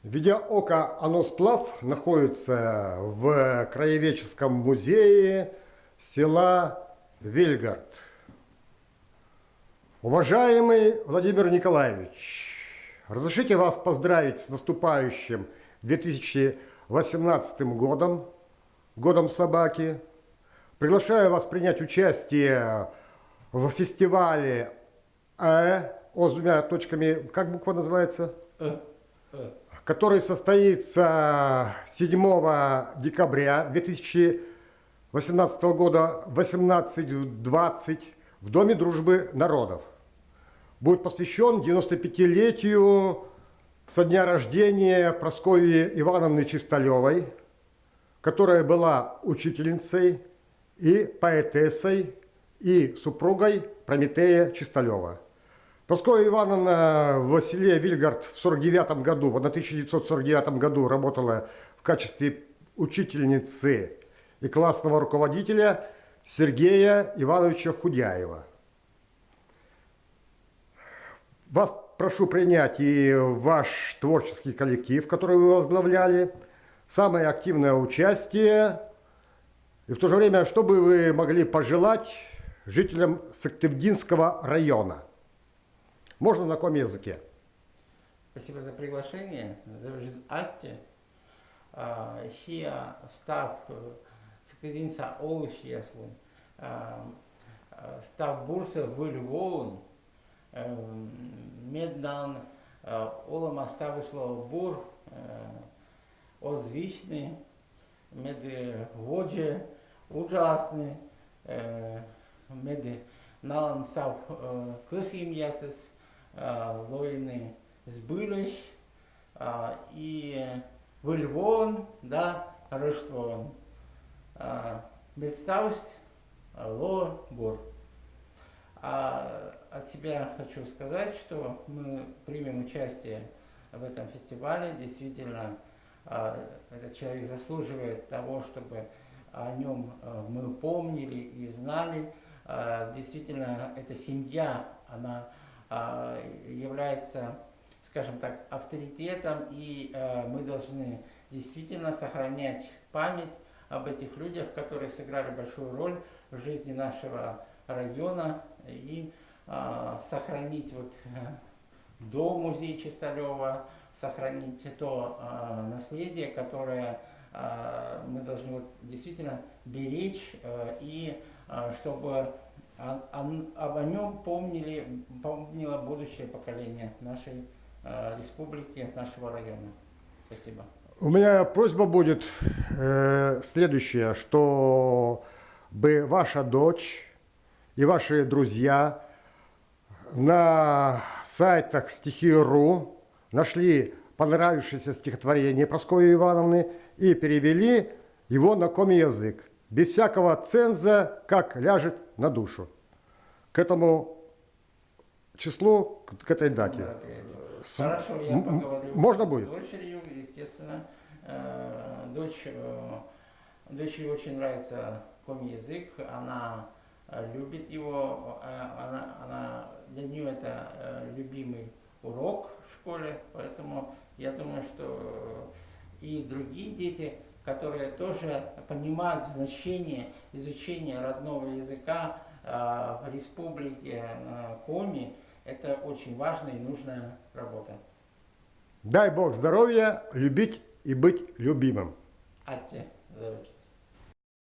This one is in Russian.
Видеоока «Аносплав» находится в Краеведческом музее села Вельгард. Уважаемый Владимир Николаевич, разрешите вас поздравить с наступающим 2018 годом, годом собаки. Приглашаю вас принять участие в фестивале О с двумя точками, как буква называется? Который состоится 7 декабря 2018 года в 18:20 в Доме дружбы народов. Будет посвящен 95-летию со дня рождения Прасковьи Ивановны Чисталевой, которая была учительницей и поэтессой и супругой Прометея Чисталева. Прасковья Ивановна в селе Вильгард в 1949 году работала в качестве учительницы и классного руководителя Сергея Ивановича Худяева. Вас прошу принять и ваш творческий коллектив, который вы возглавляли, самое активное участие, и в то же время, что бы вы могли пожелать жителям Сыктывдинского района? Можно на каком языке? Спасибо за приглашение. Атте. Сия став Сыктывдинца Олыш яслы. Став бурса в Львову. Меддан Олам оставишло бур. Озвичный. Мед воджи ужасный. Мед налан став кысим ясыс. Лойны сбылись и в Львон, да, Рыштвон. Представость ло бур. От себя хочу сказать, что мы примем участие в этом фестивале. Действительно, этот человек заслуживает того, чтобы о нем мы помнили и знали. Действительно, эта семья, она является, скажем так, авторитетом, и мы должны действительно сохранять память об этих людях, которые сыграли большую роль в жизни нашего района, и сохранить вот до музея Чисталева, сохранить то наследие, которое мы должны вот действительно беречь, и чтобы о нем помнило будущее поколение нашей республики, нашего района. Спасибо. У меня просьба будет следующая, что бы ваша дочь и ваши друзья на сайтах стихи.ру нашли понравившееся стихотворение Прасковьи Ивановны и перевели его на коми язык, без всякого ценза, как ляжет на душу. К этому числу, к этой дате. Хорошо, я поговорю можно с будет? дочерью, естественно. Дочери очень нравится коми-язык, она любит его, для нее это любимый урок в школе, поэтому я думаю, что и другие дети, которые тоже понимают значение изучения родного языка в республике Коми, это очень важная и нужная работа. Дай Бог здоровья, любить и быть любимым. Атте,